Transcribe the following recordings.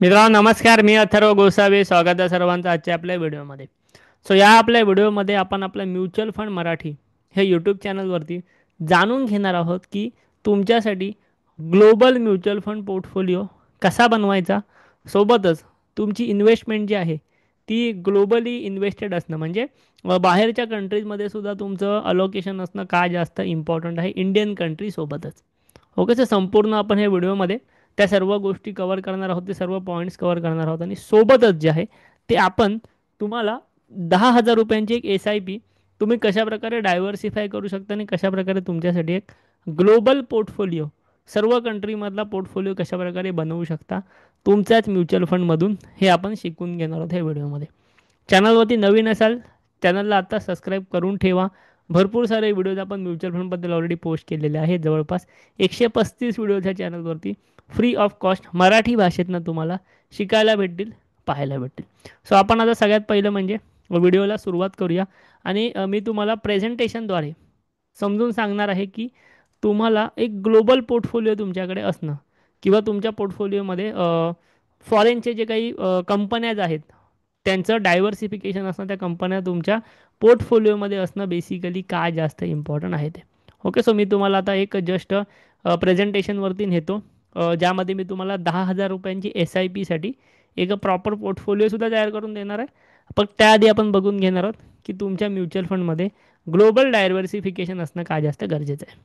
मित्रांनो नमस्कार, मी अथर्व गोसावी. स्वागत आहे सर्वांचं आजच्या आपल्या व्हिडिओमध्ये. या आपल्या व्हिडिओमध्ये आपण आपलं म्युच्युअल फंड मराठी हे यूट्यूब चॅनलवरती जाणून घेणार आहोत की तुमच्यासाठी ग्लोबल म्युच्युअल फंड पोर्टफोलिओ कसा बनवायचा. सोबतच तुमची इन्व्हेस्टमेंट जी आहे ती ग्लोबली इन्व्हेस्टेड असणं म्हणजे बाहेरच्या कंट्रीजमध्ये सुद्धा तुमचं अलोकेशन असणं का जास्त इम्पॉर्टंट आहे इंडियन कंट्रीसोबतच. ओके, सर संपूर्ण आपण हे व्हिडिओमध्ये त्या सर्व गोष्टी कव्हर करणार आहोत, ते सर्व पॉईंट्स कव्हर करणार आहोत आणि सोबतच जे आहे ते आपण तुम्हाला 10,000 रुपयांची एक SIP तुम्ही कशाप्रकारे डायव्हर्सिफाय करू शकता आणि कशाप्रकारे तुमच्यासाठी एक ग्लोबल पोर्टफोलिओ सर्व कंट्रीमधला पोर्टफोलिओ कशाप्रकारे बनवू शकता तुमच्याच म्युच्युअल फंडमधून, हे आपण शिकून घेणार आहोत या व्हिडिओमध्ये. चॅनलवरती नवीन असाल चॅनलला आता सबस्क्राईब करून ठेवा. भरपूर सारे व्हिडिओज आपण म्युच्युअल फंडबद्दल ऑलरेडी पोस्ट केलेले आहेत. जवळपास 135 व्हिडिओ ह्या चॅनलवरती फ्री ऑफ कॉस्ट मराठी भाषेतनं तुम्हाला शिकायला भेटतील, पाहायला भेटतील. आपण आता सगळ्यात पहिलं म्हणजे व्हिडिओला सुरुवात करूया आणि मी तुम्हाला प्रेझेंटेशनद्वारे समजून सांगणार आहे की तुम्हाला एक ग्लोबल पोर्टफोलिओ तुमच्याकडे असणं किंवा तुमच्या पोर्टफोलिओमध्ये फॉरेनचे जे काही कंपन्याज आहेत त्यांचं डायव्हर्सिफिकेशन असणं, त्या कंपन्या तुमच्या पोर्टफोलिओमध्ये असणं बेसिकली का जास्त इम्पॉर्टंट आहे ते. ओके, मी तुम्हाला आता एक जस्ट प्रेझेंटेशनवरती नेतो ज्यामध्ये मी तुम्हाला 10,000 रुपयांची SIPसाठी एक प्रॉपर पोर्टफोलिओसुद्धा तयार करून देणार आहे. पण त्याआधी आपण बघून घेणार आहोत की तुमच्या म्युच्युअल फंडमध्ये ग्लोबल डायव्हर्सिफिकेशन असणं का जास्त गरजेचं आहे.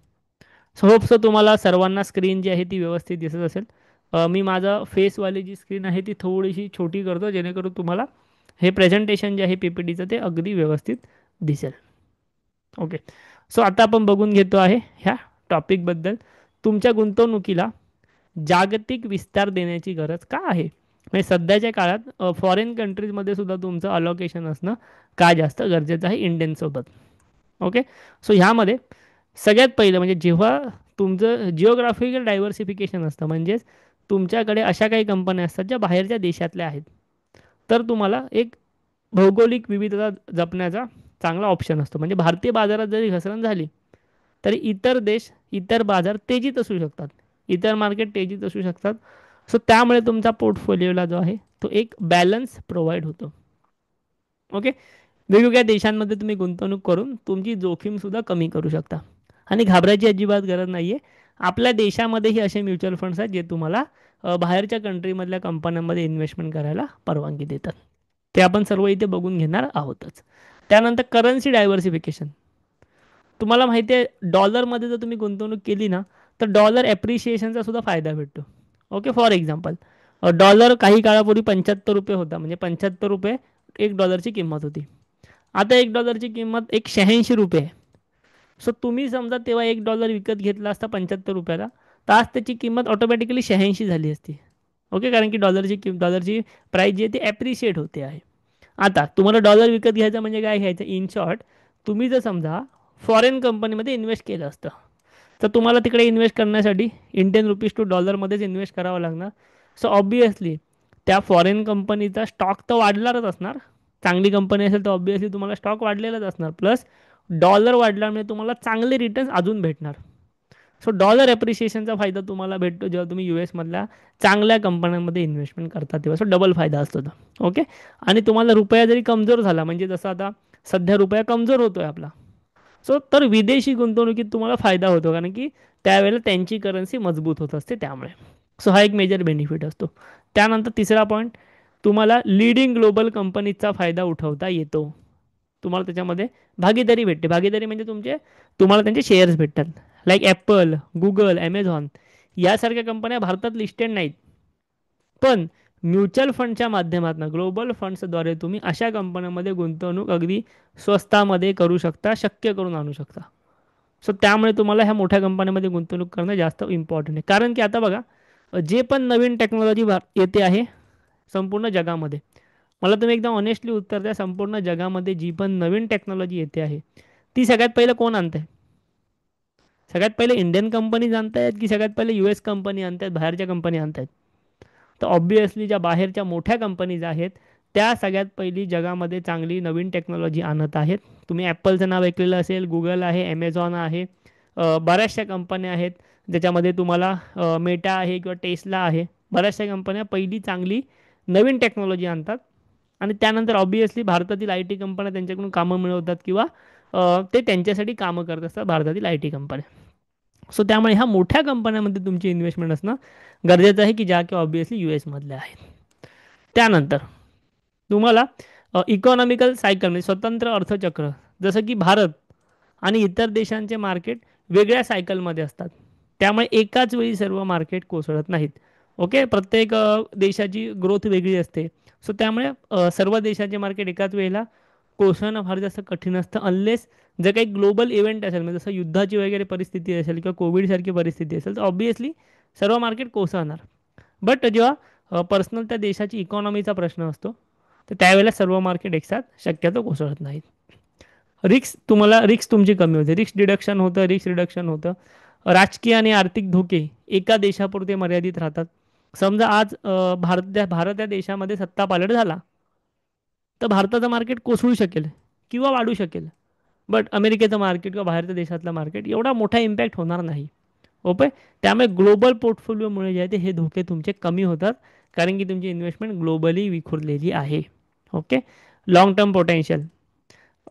होप तुम्हाला सर्वांना स्क्रीन जी आहे ती व्यवस्थित दिसत असेल. मी माझा फेसवाली जी स्क्रीन आहे ती थोडीशी छोटी करतो जेणेकरून तुम्हाला हे प्रेझेंटेशन जे आहे PPTचं ते अगदी व्यवस्थित दिसेल. ओके, आता आपण बघून घेतो आहे ह्या टॉपिकबद्दल. तुमच्या गुंतवणुकीला जागतिक विस्तार देण्याची गरज का आहे, म्हणजे सध्याच्या काळात फॉरेन कंट्रीजमध्ये सुद्धा तुमचं अलोकेशन असणं का जास्त गरजेचं आहे इंडियनसोबत. ओके, ह्यामध्ये सगळ्यात पहिलं म्हणजे जेव्हा तुमचं जिओग्राफिकल डायव्हर्सिफिकेशन असतं म्हणजेच तुमच्याकडे अशा काही कंपन्या असतात ज्या बाहेरच्या देशातल्या आहेत, तर तुम्हाला एक भौगोलिक विविधता जपण्याचा चांगला ऑप्शन असतो. म्हणजे भारतीय बाजारात जरी घसरण झाली तरी इतर देश, इतर बाजार तेजीत असू शकतात, इतर मार्केट तेजीत असू शकतात. त्यामुळे तुमचा पोर्टफोलिओला जो आहे तो एक बॅलन्स प्रोव्हाइड होतो. ओके, वेगवेगळ्या देशांमध्ये तुम्ही गुंतवणूक करून तुमची जोखीमसुद्धा कमी करू शकता आणि घाबरायची अजिबात गरज नाही आहे. आपल्या देशामध्येही असे म्युच्युअल फंड्स आहेत जे तुम्हाला बाहेरच्या कंट्रीमधल्या कंपन्यांमध्ये इन्व्हेस्टमेंट करायला परवानगी देतात. ते आपण सर्व इथे बघून घेणार आहोतच. त्यानंतर करन्सी डायव्हर्सिफिकेशन. तुम्हाला माहिती आहे डॉलरमध्ये जर तुम्ही गुंतवणूक केली ना तर डॉलर ॲप्रिशिएशनचा सुद्धा फायदा भेटतो. ओके, फॉर एक्झाम्पल डॉलर काही काळापूर्वी 75 रुपये होता, म्हणजे 75 रुपये $1 किंमत होती. आता $1 किंमत 186 रुपये आहे. तुम्ही समजा तेव्हा $1 विकत घेतला असता 75 रुपयाला, तर आज त्याची किंमत ऑटोमॅटिकली 86 झाली असती. ओके, कारण की डॉलरची प्राईस जी आहे ती ॲप्रिशिएट होते आहे. आता तुम्हाला डॉलर विकत घ्यायचं म्हणजे काय घ्यायचं, इन शॉर्ट तुम्ही जर समजा फॉरेन कंपनीमध्ये इन्व्हेस्ट केलं असतं तर तुम्हाला तिकडे इन्व्हेस्ट करण्यासाठी इंडियन रुपीज टू डॉलरमध्येच इन्व्हेस्ट करावं लागणार. ऑब्वियसली त्या फॉरेन कंपनीचा स्टॉक तर वाढणारच असणार. चांगली कंपनी असेल तर ऑब्वियसली तुम्हाला स्टॉक वाढलेलाच असणार, प्लस डॉलर वाढल्यामुळे तुम्हाला चांगले रिटर्न्स अजून भेटणार. डॉलर ॲप्रिशिएशनचा फायदा तुम्हाला भेटतो जेव्हा तुम्ही US मधल्या चांगल्या कंपन्यांमध्ये इन्व्हेस्टमेंट करता तेव्हा. डबल फायदा असतो तो. ओके, आणि तुम्हाला रुपया जरी कमजोर झाला, म्हणजे जसं आता सध्या रुपया कमजोर होतोय आपला, तर विदेशी गुंतवणुकीत तुम्हाला फायदा होतो कारण की त्यावेळेला त्यांची करन्सी मजबूत होत असते त्यामुळे. हा एक मेजर बेनिफिट असतो. त्यानंतर तिसरा पॉईंट, तुम्हाला लीडिंग ग्लोबल कंपनीचा फायदा उठवता येतो. तुम्हाला त्याच्यामध्ये भागीदारी भेटते. भागीदारी म्हणजे तुम्हाला त्यांचे शेअर्स भेटतात. लाईक ॲपल, गुगल, ॲमेझॉन यासारख्या कंपन्या भारतात लिस्टेड नाहीत, पण म्युच्युअल फंडच्या माध्यमातून ग्लोबल फंड्सद्वारे तुम्ही अशा कंपन्यांमध्ये गुंतवणूक अगदी स्वस्तामध्ये करू शकता, शक्य करून आणू शकता. त्यामुळे तुम्हाला ह्या मोठ्या कंपन्यांमध्ये गुंतवणूक करणं जास्त इम्पॉर्टंट आहे. कारण की आता बघा, जे पण नवीन टेक्नॉलॉजी येते आहे संपूर्ण जगामध्ये, मला तुम्ही एकदम ऑनेस्टली उत्तर द्या, संपूर्ण जगामध्ये जी पण नवीन टेक्नॉलॉजी येते आहे ती सगळ्यात पहिलं कोण आणत आहे? सगळ्यात पहिले इंडियन कंपनीज आणतायत की सगळ्यात पहिले US कंपनी आणतायत, बाहेरच्या कंपनी आणतायत? तर ऑब्वियसली ज्या बाहेरच्या मोठ्या कंपनीज आहेत त्या सगळ्यात पहिली जगामध्ये चांगली नवीन टेक्नॉलॉजी आणत आहेत. तुम्ही ॲपलचं नाव ऐकलेलं असेल, गुगल आहे, ॲमेझॉन आहे, बऱ्याचशा कंपन्या आहेत ज्याच्यामध्ये तुम्हाला मेटा आहे किंवा टेस्ला आहे. बऱ्याचशा कंपन्या पहिली चांगली नवीन टेक्नॉलॉजी आणतात आणि त्यानंतर ऑब्वियसली भारतातील आय टी कंपन्या त्यांच्याकडून कामं मिळवतात किंवा ते त्यांच्यासाठी कामं करत असतात भारतातील आय टी कंपन्या. सो त्यामुळे ह्या मोठ्या कंपन्यांमध्ये तुमची इन्व्हेस्टमेंट असणं गरजेचं आहे की ज्या की ऑब्वियसली यू एसमधल्या आहेत. त्यानंतर तुम्हाला इकॉनॉमिकल सायकल म्हणजे स्वतंत्र अर्थचक्र, जसं की भारत आणि इतर देशांचे मार्केट वेगळ्या सायकलमध्ये असतात. त्यामुळे एकाच वेळी सर्व मार्केट कोसळत नाहीत. ओके, प्रत्येक देशाची ग्रोथ वेगळी असते. सो त्यामुळे सर्व देशाचे मार्केट एकाच वेळेला कोसळणं फार जास्त कठीण असतं, अनलेस जर काही ग्लोबल इव्हेंट असेल, म्हणजे जसं युद्धाची वगैरे परिस्थिती असेल किंवा कोविडसारखी परिस्थिती असेल, तर ऑब्वियसली सर्व मार्केट कोसळणार. बट जेव्हा पर्सनल त्या देशाची इकॉनॉमीचा प्रश्न असतो, तर त्यावेळेला सर्व मार्केट एकसाथ शक्यतो कोसळत नाहीत. रिक्स तुमची कमी होते, रिक्स रिडक्शन होतं. राजकीय आणि आर्थिक धोके एका देशापुरते मर्यादित राहतात. समजा आज भारत या देशामध्ये सत्ता पालट झाला, तर भारताचं मार्केट कोसळू शकेल किंवा वाढू शकेल. बट अमेरिकेचं मार्केट किंवा बाहेरच्या देशातलं मार्केट एवढा मोठा इम्पॅक्ट होणार नाही. ओके, त्यामुळे ग्लोबल पोर्टफोलिओमुळे जे आहे ते हे धोके तुमचे कमी होतात, कारण की तुमची इन्व्हेस्टमेंट ग्लोबली विखुरलेली आहे. Okay, long term potential.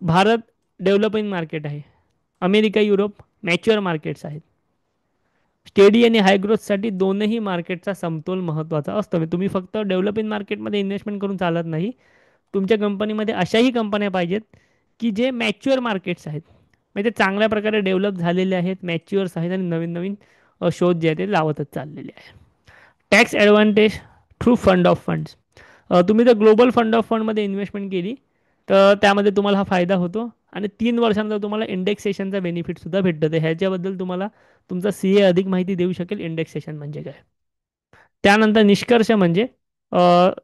Bharat developing market आहे, अमेरिका युरोप मॅच्युअर मार्केट्स आहेत. स्टेडी आणि हाय ग्रोथसाठी दोनही मार्केटचा समतोल महत्त्वाचा असतो. म्हणजे तुम्ही फक्त डेव्हलपिंग मार्केटमध्ये इन्व्हेस्टमेंट करून चालत नाही. तुमच्या कंपनीमध्ये अशाही कंपन्या पाहिजेत की जे मॅच्युअर मार्केट्स आहेत, म्हणजे ते चांगल्या प्रकारे डेव्हलप झालेले आहेत, मॅच्युअर्स आहेत आणि नवीन नवीन शोध जे आहे ते लावतच चाललेले आहे. Tax advantage through fund of funds. तुम्ही जर ग्लोबल फंड ऑफ फंडमध्ये इन्व्हेस्टमेंट केली तर त्यामध्ये तुम्हाला हा फायदा होतो आणि 3 वर्षांचा तुम्हाला इंडेक्सेशनचा बेनिफिटसुद्धा भेटतं. तर ह्याच्याबद्दल तुम्हाला तुमचा सी ए अधिक माहिती देऊ शकेल इंडेक्सेशन म्हणजे काय. त्यानंतर निष्कर्ष म्हणजे अ,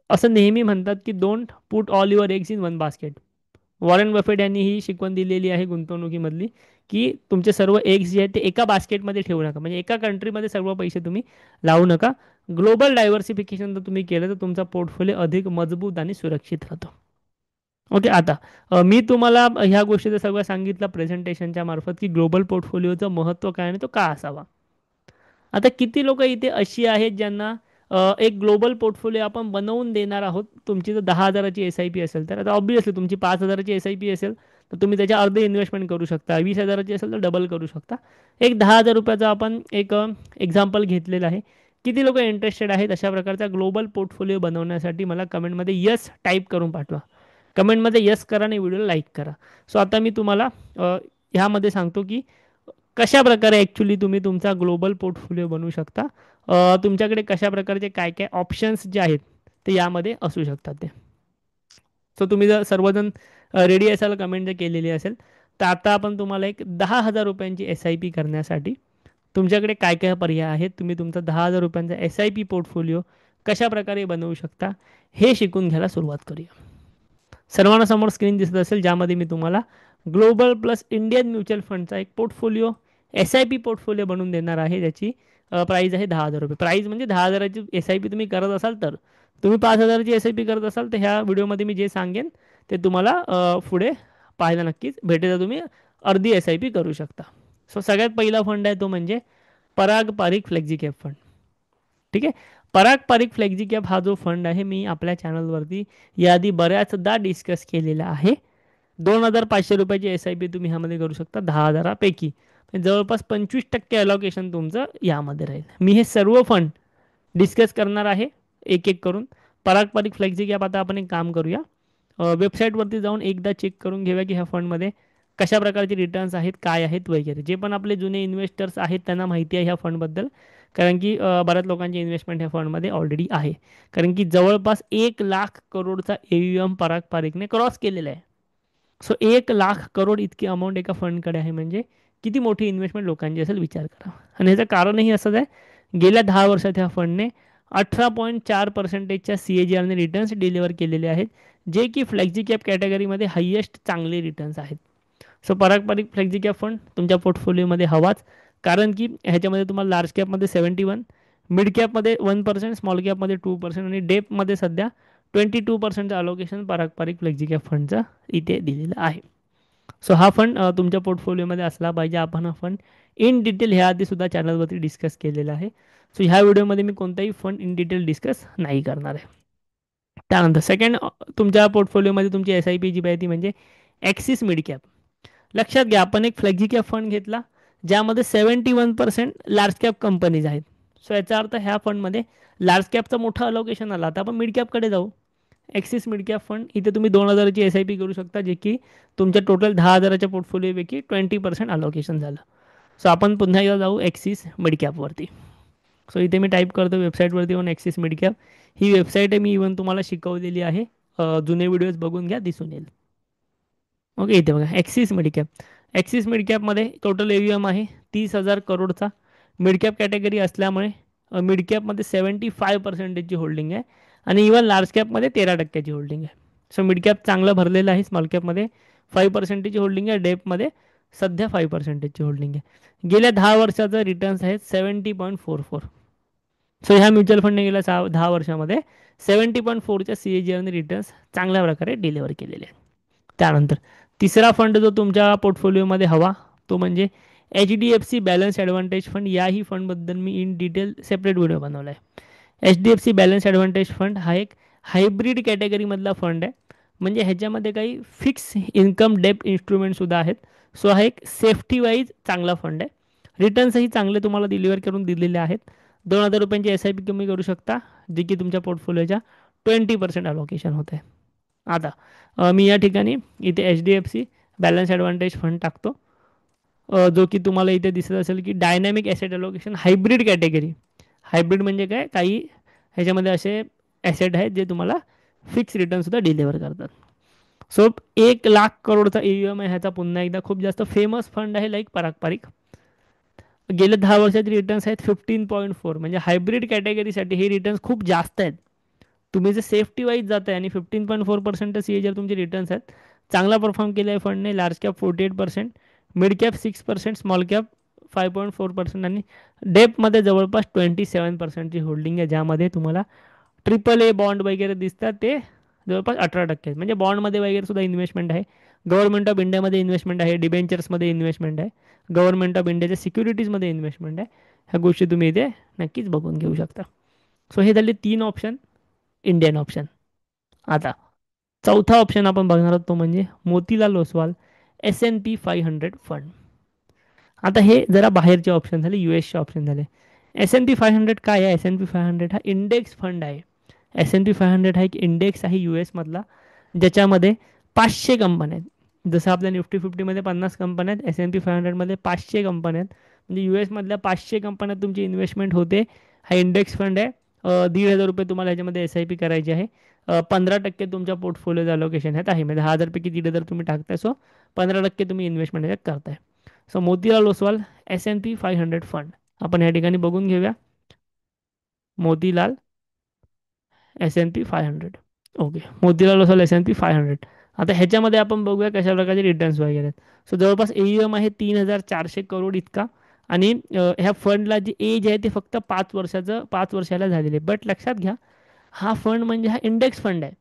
असं नेहमी म्हणतात की don't put all your eggs in one basket. Warren Buffett यांनी ही शिकवण दिलेली आहे गुंतवणुकीमधली, की तुमचे सर्व एग्स जे आहेत ते एका बास्केटमध्ये ठेवू नका, म्हणजे एका कंट्रीमध्ये सर्व पैसे तुम्ही लावू नका. ग्लोबल डायव्हर्सिफिकेशन जर तुम्ही केलं तर तुमचा पोर्टफोलिओ अधिक मजबूत आणि सुरक्षित राहतो. ओके, आता मी तुम्हाला ह्या गोष्टीचं सगळं सांगितलं प्रेझेंटेशनच्या मार्फत की ग्लोबल पोर्टफोलिओचं महत्त्व काय आणि तो का असावा. आता किती लोक इथे अशी आहेत ज्यांना एक ग्लोबल पोर्टफोलिओ आपण बनवून देणार आहोत. तुमची जर 10,000ची एस आय पी असेल तर आता ऑब्वियसली तुमची 5,000ची एस आय पी असेल तर तुम्ही त्याच्या अर्धे इन्व्हेस्टमेंट करू शकता. 20,000ची असेल तर डबल करू शकता. एक 10,000 रुपयाचा आपण एक एक्झाम्पल घेतलेलं आहे. किती लोक इंटरेस्टेड आहेत अशा प्रकारचा ग्लोबल पोर्टफोलिओ बनवण्यासाठी मला कमेंटमध्ये यस टाईप करून पाठवा. कमेंटमध्ये यस करा आणि व्हिडिओला लाईक करा. सो आता मी तुम्हाला ह्यामध्ये सांगतो की कशा प्रकारे ॲक्च्युली तुम्ही तुमचा ग्लोबल पोर्टफोलिओ बनवू शकता. तुमच्याकडे कशा प्रकारचे काय काय ऑप्शन्स जे आहेत ते यामध्ये असू शकतात ते. सो तुम्ही जर सर्वजण रेडी असाल, कमेंट जर केलेली असेल, तर आता आपण तुम्हाला एक 10,000 रुपयांची एस आय पी करण्यासाठी तुमच्याकडे काय काय पर्याय आहेत, तुम्ही तुमचा 10,000 रुपयांचा एस आय पी पोर्टफोलिओ कशा प्रकारे बनवू शकता हे शिकून घ्यायला सुरुवात करूया. सर्वांना समोर स्क्रीन दिसत असेल ज्यामध्ये मी तुम्हाला ग्लोबल प्लस इंडियन म्युच्युअल फंडचा एक portfolio S I P portfolio बनवून देणार आहे, ज्याची प्राईज आहे 10,000 रुपये. प्राईज म्हणजे 10,000ची एस आय पी तुम्ही करत असाल तर. तुम्ही 5,000ची एस आय पी करत असाल तर ह्या व्हिडिओमध्ये मी जे सांगेन ते तुम्हाला पुढे पाहायला नक्कीच भेटेल, तर तुम्ही अर्धी एस आय पी करू शकता. सो सगळ्यात पहिला फंड आहे तो म्हणजे पराग पारिक फ्लेक्झी कॅप फंड. ठीक आहे, पराग पारिक फ्लेक्झी कॅप हा जो फंड आहे मी आपल्या चॅनलवरती याआधी बऱ्याचदा डिस्कस केलेला आहे. 2,500 रुपयाची एस आय पी तुम्ही ह्यामध्ये करू शकता 10,000पैकी. जवळपास 25% अलोकेशन तुमचं यामध्ये राहील. मी हे सर्व फंड डिस्कस करणार आहे एक एक करून. पराग पारिक फ्लेक्झी कॅप आता आपण एक काम करूया, वेबसाईटवरती जाऊन एकदा चेक करून घेऊया की ह्या फंडमध्ये कशा प्रकारचे रिटर्न्स आहेत, काय आहेत वगैरे. जे पण आपले जुने इन्व्हेस्टर्स आहेत त्यांना माहिती आहे ह्या फंडबद्दल, कारण की बऱ्याच लोकांची इन्व्हेस्टमेंट ह्या फंडमध्ये ऑलरेडी आहे. कारण की जवळपास 1,00,000 करोडचा एम पराग पारिकने क्रॉस केलेला आहे. सो 1,00,000 करोड इतकी अमाऊंट एका फंडकडे आहे, म्हणजे किती मोठी इन्व्हेस्टमेंट लोकांची असेल विचार करा. आणि ह्याचं कारणही असंच आहे, गेल्या 10 वर्षात ह्या फंडने 18.4%च्या सी ए जी आरने रिटर्न्स डिलिव्हर केलेले आहेत, जे की फ्लेक्झी कॅप कॅटेगरीमध्ये हायेस्ट चांगले रिटर्न्स आहेत. सो पारंपरिक फ्लेक्झी कॅप फंड तुमच्या पोर्टफोलिओमध्ये हवाच, कारण की ह्याच्यामध्ये तुम्हाला लार्ज कॅपमध्ये 71, मिड कॅपमध्ये 1%, स्मॉल कॅपमध्ये 2% आणि डेपमध्ये सध्या 22%चं अलोकेशन पारंपरिक फ्लेक्झी कॅप फंडचं इथे दिलेलं आहे. सो हा फंड तुमच्या पोर्टफोलिओमध्ये असला पाहिजे. आपण हा फंड इन डिटेल ह्या आधीसुद्धा चॅनलवरती डिस्कस केलेला आहे. सो ह्या व्हिडिओमध्ये मी कोणताही फंड इन डिटेल डिस्कस नाही करणार आहे. त्यानंतर सेकंड, तुमच्या पोर्टफोलिओमध्ये तुमची एस आय पी जी आहे ती म्हणजे ॲक्सिस मिड कॅप. लक्षात घ्या, आपण एक फ्लेक्झी कॅप फंड घेतला ज्यामध्ये 71% लार्ज कॅप कंपनीज आहेत. सो याचा अर्थ ह्या फंडमध्ये लार्ज कॅपचा मोठा अलोकेशन आला. आता आपण मिड कॅपकडे जाऊ. ॲक्सिस मिड कॅप फंड, इथे तुम्ही 2,000ची एस आय पी करू शकता, जे की तुमच्या टोटल 10,000च्या पोर्टफोलिओपैकी 20% अलोकेशन झालं. सो आपण पुन्हा एकदा जाऊ ॲक्सिस मिड कॅपवरती. सो इथे मी टाईप करतो वेबसाईटवरती येऊन ॲक्सिस मिड कॅप. ही वेबसाईट आहे, मी इव्हन तुम्हाला शिकवलेली आहे. जुने व्हिडिओज बघून घ्या, दिसून येईल. ओके, इथे बघा Axis mid cap. Axis mid कॅपमध्ये टोटल एम आहे 30,000 करोडचा. मिड कॅप कॅटेगरी असल्यामुळे मिड कॅपमध्ये 75%ची होल्डिंग आहे आणि इव्हन लार्ज कॅपमध्ये 13%ची होल्डिंग आहे. सो मिड कॅप चांगलं भरलेलं आहे. स्मॉल कॅपमध्ये 5%ची होल्डिंग आहे. डेपमध्ये सध्या 5%ची होल्डिंग आहे. गेल्या 10 वर्षाचं रिटर्न्स आहेत 70.44. सो ह्या म्युच्युअल फंडने गेल्या 10 वर्षामध्ये 70.4च्या CAGRने रिटर्न्स चांगल्या प्रकारे डिलिव्हर केलेले आहेत. त्यानंतर तिसरा फंड जो तुमच्या पोर्टफोलिओमध्ये हवा तो म्हणजे HDFC बॅलन्स ॲडव्हान्टेज फंड. याही फंडबद्दल मी इन डिटेल सेपरेट व्हिडिओ बनवला आहे. HDFC बॅलन्स ॲडव्हान्टेज फंड हा एक हायब्रिड कॅटेगरीमधला फंड आहे. म्हणजे ह्याच्यामध्ये काही फिक्स इन्कम डेप्ट इन्स्ट्रुमेंटसुद्धा आहेत. सो हा एक सेफ्टी वाईज चांगला फंड आहे. रिटर्न्सही चांगले तुम्हाला डिलिव्हर करून दिलेले आहेत. 2,000 रुपयांची एस आय पी तुम्ही करू शकता, जे की तुमच्या पोर्टफोलिओच्या 20% अलोकेशन होत आहे. आता मी या ठिकाणी इथे HDFC बॅलन्स ॲडव्हान्टेज फंड टाकतो, जो की तुम्हाला इथे दिसत असेल की dynamic asset allocation hybrid category. Hybrid म्हणजे काय, काही ह्याच्यामध्ये असे ॲसेट आहेत जे तुम्हाला फिक्स रिटर्नसुद्धा डिलिव्हर करतात. सो 1,00,000 करोडचा AUM आहे ह्याचा. पुन्हा एकदा खूप जास्त फेमस फंड आहे, लाईक पारंपरिक. गेल्या 10 वर्षाचे रिटर्न्स आहेत 15.4. म्हणजे हायब्रिड कॅटेगरीसाठी हे रिटर्न्स खूप जास्त आहेत. तुम्ही जर सेफ्टी वाईज जात आहे आणि 15.4% CAGR तुमचे रिटर्न्स आहेत. चांगला परफॉर्म केला आहे फंडने. Large cap 48%, mid cap 6%, small cap 5.4% आणि डेपमध्ये जवळपास 27%ची होल्डिंग आहे. ज्यामध्ये तुम्हाला AAA बॉन्ड वगैरे दिसतात ते जवळपास 18% आहेत. म्हणजे बॉन्डमध्ये वगैरे सुद्धा इन्व्हेस्टमेंट आहे. गव्हर्नमेंट ऑफ इंडियामध्ये इन्व्हेस्टमेंट आहे. डिबेंचर्समध्ये इन्व्हेस्टमेंट आहे. गव्हर्नमेंट ऑफ इंडियाच्या सिक्युरिटीजमध्ये इन्व्हेस्टमेंट आहे. ह्या गोष्टी तुम्ही इथे नक्कीच बघून घेऊ शकता. सो हे झाले 3 ऑप्शन, इंडियन ऑप्शन. आता चौथा ऑप्शन आपण बघणार आहोत तो म्हणजे मोतीलाल ओसवाल S&P 500 फंड. आता हे जरा बाहेरचे ऑप्शन झाले, US ऑप्शन झाले. S&P 500 काय आहे? S&P 500 हा इंडेक्स फंड आहे. S&P 500 हा एक इंडेक्स आहे US मधला, ज्याच्यामध्ये 500 कंपन्या आहेत. जसं आपल्या निफ्टी 50मध्ये 50 कंपन्या आहेत, S&P 500मध्ये 500 कंपन्या आहेत. म्हणजे US मधल्या 500 कंपन्यात तुमची इन्व्हेस्टमेंट होते. हा इंडेक्स फंड आहे. 1,500 रुपये तुम्हाला ह्याच्यामध्ये SIP करायची आहे. 15% तुमच्या पोर्टफोलिओचं अलोकेशन ह्यात आहे. म्हणजे 10,000 पैकी 1,500 तुम्ही टाकताय. सो 15% तुम्ही इन्व्हेस्टमेंट ह्याच्यात करताय. So Motilal Oswal S&P 500 fund आपण या ठिकाणी बघून घेऊया. Motilal S&P 500. Okay, Motilal Oswal S&P 500. आता ह्याच्यामध्ये आपण बघूया कशा प्रकारचे रिटर्न्स वगैरे आहेत. सो जवळपास AUM आहे 3,400 करोड इतका. आणि ह्या फंडला जी एज आहे ते फक्त 5 वर्षाला झालेली आहे. बट लक्षात घ्या, हा फंड म्हणजे हा इंडेक्स फंड आहे.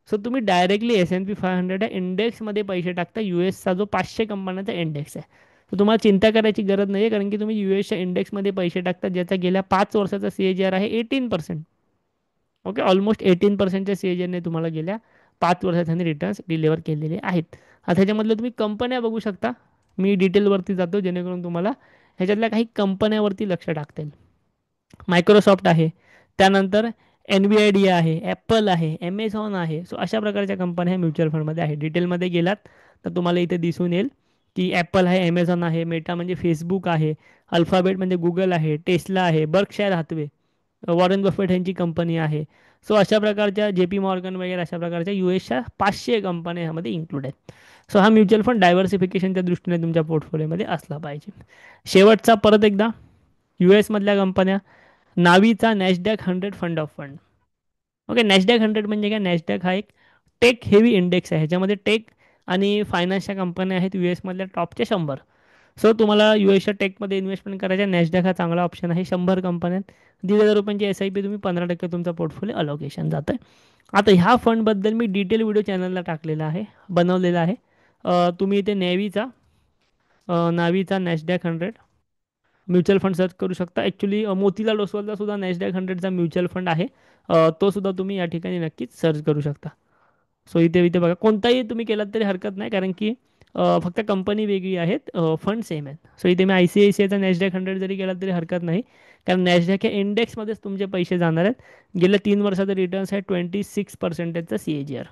सो तुम्ही डायरेक्टली S&P 500 या इंडेक्समध्ये पैसे टाकता. USचा जो 500 कंपन्यांचा इंडेक्स आहे. तर तुम्हाला चिंता करायची गरज नाही आहे, कारण की तुम्ही USच्या इंडेक्समध्ये पैसे टाकता, ज्याचा गेल्या 5 वर्षाचा CAGR आहे 18%. ओके, ऑलमोस्ट 18%च्या CAGRने तुम्हाला गेल्या 5 वर्षात त्यांनी रिटर्न्स डिलिव्हर केलेले आहेत. आता ह्याच्यामधलं तुम्ही कंपन्या बघू शकता. मी डिटेलवरती जातो जेणेकरून तुम्हाला ह्याच्यातल्या काही कंपन्यावरती लक्ष टाकता येईल. मायक्रोसॉफ्ट आहे, त्यानंतर NVIDIA आहे, ॲपल आहे, ॲमेझॉन आहे. सो अशा प्रकारच्या कंपन्या ह्या म्युच्युअल फंडमध्ये आहे. डिटेलमध्ये गेलात तर तुम्हाला इथे दिसून येईल की ॲपल आहे, ॲमेझॉन आहे, मेटा म्हणजे फेसबुक आहे, अल्फाबेट म्हणजे गुगल आहे, टेस्ला आहे, बर्कशायर हाथवे, वॉरेन बफेट यांची कंपनी आहे. सो अशा प्रकारच्या JP मॉर्गन वगैरे अशा प्रकारच्या USच्या 500 कंपन्या ह्यामध्ये इन्क्लूड आहेत. सो हा म्युच्युअल फंड डायव्हर्सिफिकेशनच्या दृष्टीने तुमच्या पोर्टफोलिओमध्ये असला पाहिजे. शेवटचा परत एकदा US मधल्या कंपन्या, नावीचा NASDAQ 100 fund of fund. Okay, NASDAQ 100 म्हणजे काय? NASDAQ हा एक टेक हेवी इंडेक्स आहे. ह्याच्यामध्ये टेक आणि फायनान्सच्या कंपन्या आहेत US मधल्या टॉपच्या 100. सो तुम्हाला USच्या टेकमध्ये इन्व्हेस्टमेंट करायच्या, NASDAQ हा चांगला ऑप्शन आहे. 100 कंपन्यात 1,500 रुपयांची SIP तुम्ही 15% तुमचा पोर्टफोलिओ अलोकेशन जातं आहे. आता ह्या फंडबद्दल मी डिटेल व्हिडिओ चॅनलला टाकलेला आहे, बनवलेला आहे. तुम्ही इथे नावीचा नॅशडॅक 100 म्युच्युअल फंड सर्च करू शकता. ॲक्च्युली मोतीलाल ओस्वालचा सुद्धा नॅशडॅक 100चा म्युच्युअल फंड आहे. तो सुद्धा तुम्ही या ठिकाणी नक्कीच सर्च करू शकता. सो इथे बघा, कोणताही तुम्ही केलात तरी हरकत नाही, कारण की फक्त कंपनी वेगळी आहेत, फंड सेम आहेत. सो इथे मी आय सी आय सी आयचा नॅशडॅक 100 जरी केलात तरी हरकत नाही, कारण नॅशडॅक या इंडेक्समध्येच तुमचे पैसे जाणार आहेत. गेल्या 3 वर्षाचा रिटर्न्स आहे 26%चा CAGR.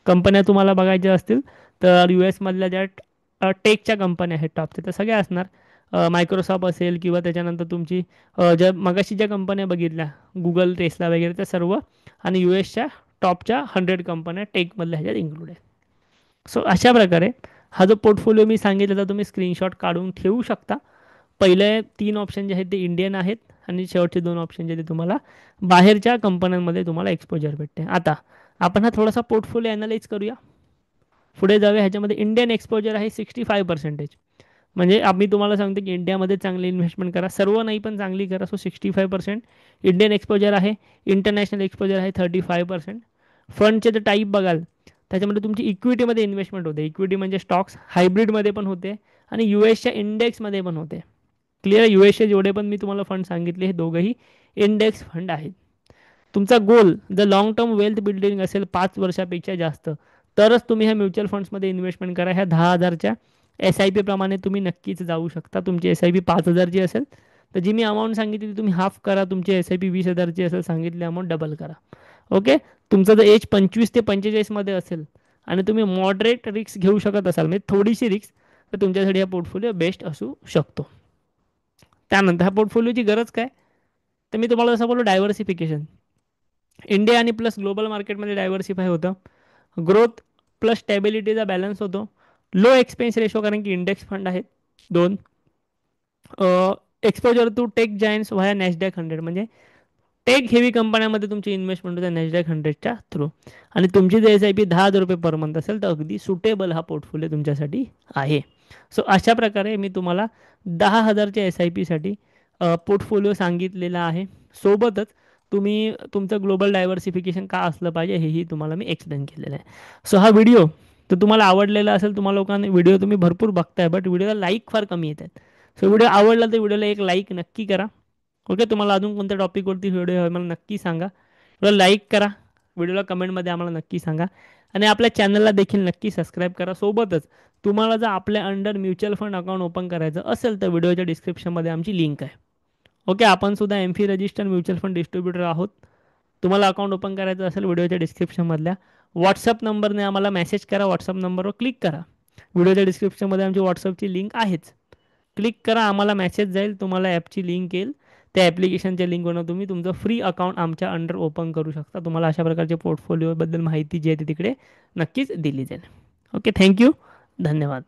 कंपन्या तुम्हाला बघायच्या असतील तर US मधल्या ज्या टेकच्या कंपन्या आहेत टॉपच्या, त्या सगळ्या असणार. मायक्रोसॉफ्ट असेल किंवा त्याच्यानंतर तुमची ज्या मगाशी ज्या कंपन्या बघितल्या, गुगल, टेस्ला वगैरे, त्या सर्व आणि USच्या टॉपच्या 100 कंपन्या टेकमधल्या ह्याच्यात इन्क्लूड आहेत. सो अशा प्रकारे हा जो पोर्टफोलिओ मी सांगितला तुम्ही स्क्रीनशॉट काढून ठेवू शकता. पहिले 3 ऑप्शन जे आहेत ते इंडियन आहेत आणि शेवटचे 2 ऑप्शन जे ते तुम्हाला बाहेरच्या कंपन्यांमध्ये तुम्हाला एक्सपोजर भेटते. आता आपण हा थोडासा पोर्टफोलिओ ॲनालाइज करूया, पुढे जाऊया. ह्याच्यामध्ये इंडियन एक्सपोजर आहे 65%. म्हणजे आम्ही तुम्हाला सांगतो की इंडियामध्ये चांगली इन्व्हेस्टमेंट करा, सर्व नाही पण चांगली करा. सो 65% इंडियन एक्सपोजर आहे. इंटरनॅशनल एक्सपोजर आहे 35%. फंडचे जर टाईप बघाल, त्याच्यामध्ये तुमची इक्विटीमध्ये इन्व्हेस्टमेंट होते. इक्विटी म्हणजे स्टॉक्स, हायब्रिडमध्ये पण होते आणि US इंडेक्समध्ये पण होते. क्लिअर? US जेवढे पण मी तुम्हाला फंड सांगितले हे दोघंही इंडेक्स फंड आहेत. तुमचा गोल जर लॉंग टर्म वेल्थ बिल्डिंग असेल 5 वर्षापेक्षा जास्त, तरच तुम्ही ह्या म्युच्युअल फंड्समध्ये इन्व्हेस्टमेंट करा. ह्या 10,000च्या SIP प्रमाणे तुम्ही नक्कीच जाऊ शकता. तुमची SIP 5,000ची असेल तर जी मी अमाऊंट सांगितली ती तुम्ही हाफ करा. तुमची SIP 20,000ची असेल, सांगितली अमाऊंट डबल करा. ओके. तुमचं जर एज 25 ते 45मध्ये असेल आणि तुम्ही मॉडरेट रिस्क घेऊ शकत असाल, म्हणजे थोडीशी रिस्क, तर तुमच्यासाठी हा पोर्टफोलिओ बेस्ट असू शकतो. त्यानंतर ह्या पोर्टफोलिओची गरज काय, तर मी तुम्हाला जसं बोललो डायव्हर्सिफिकेशन. इंडिया आणि प्लस ग्लोबल मार्केटमध्ये डायव्हर्सिफाय होतं. ग्रोथ प्लस स्टॅबिलिटीचा बॅलन्स होतो. लो एक्सपेन्स रेशो, कारण की इंडेक्स फंड आहेत. 2, exposure to tech giants via Nasdaq 100, म्हणजे टेक हेवी कंपन्यांमध्ये तुमची इन्व्हेस्टमेंट होते नॅशडॅक 100च्या थ्रू. आणि तुमची जर SIP 10,000 रुपये पर मंथ असेल तर अगदी सुटेबल हा पोर्टफोलिओ तुमच्यासाठी आहे. सो अशा प्रकारे मी तुम्हाला 10,000च्या SIPसाठी पोर्टफोलिओ सांगितलेला आहे. सोबतच तुम्ही तुमचं ग्लोबल डायव्हर्सिफिकेशन का असलं पाहिजे हेही तुम्हाला मी एक्सप्लेन केलेलं आहे. सो हा व्हिडिओ तर तुम्हाला आवडलेला असेल. तुम्हाला लोकांनी व्हिडिओ तुम्ही भरपूर बघताय, बट व्हिडिओला लाईक फार कमी येत आहेत. सो व्हिडिओ आवडला तर व्हिडिओला एक लाईक नक्की करा. ओके. तुम्हाला अजून कोणत्या टॉपिकवरती व्हिडिओ हवे मला नक्की सांगा. व्हिडिओ लाईक करा, व्हिडिओला कमेंटमध्ये आम्हाला नक्की सांगा आणि आपल्या चॅनलला देखील नक्की सबस्क्राईब करा. सोबतच तुम्हाला जर आपल्या under mutual fund account open करायचं असेल तर व्हिडिओच्या डिस्क्रिप्शनमध्ये आमची लिंक आहे. ओके. आपण सुद्धा MFI register mutual fund distributor आहोत. तुम्हाला अकाउंट ओपन करायचं असेल व्हिडिओच्या डिस्क्रिप्शनमधल्या व्हॉट्सअप नंबरने आम्हाला मेसेज करा. व्हॉट्सअप नंबरवर क्लिक करा. व्हिडिओच्या डिस्क्रिप्शनमध्ये आमची व्हॉट्सअपची लिंक आहेच. क्लिक करा, आम्हाला मेसेज जाईल, तुम्हाला ॲपची लिंक येईल. त्या ॲप्लिकेशनच्या लिंकवरून तुम्ही तुमचं फ्री अकाउंट आमच्या अंडर ओपन करू शकता. तुम्हाला अशा प्रकारचे पोर्टफोलिओबद्दल माहिती जी आहे ती तिकडे नक्कीच दिली जाईल. ओके. थँक्यू. धन्यवाद.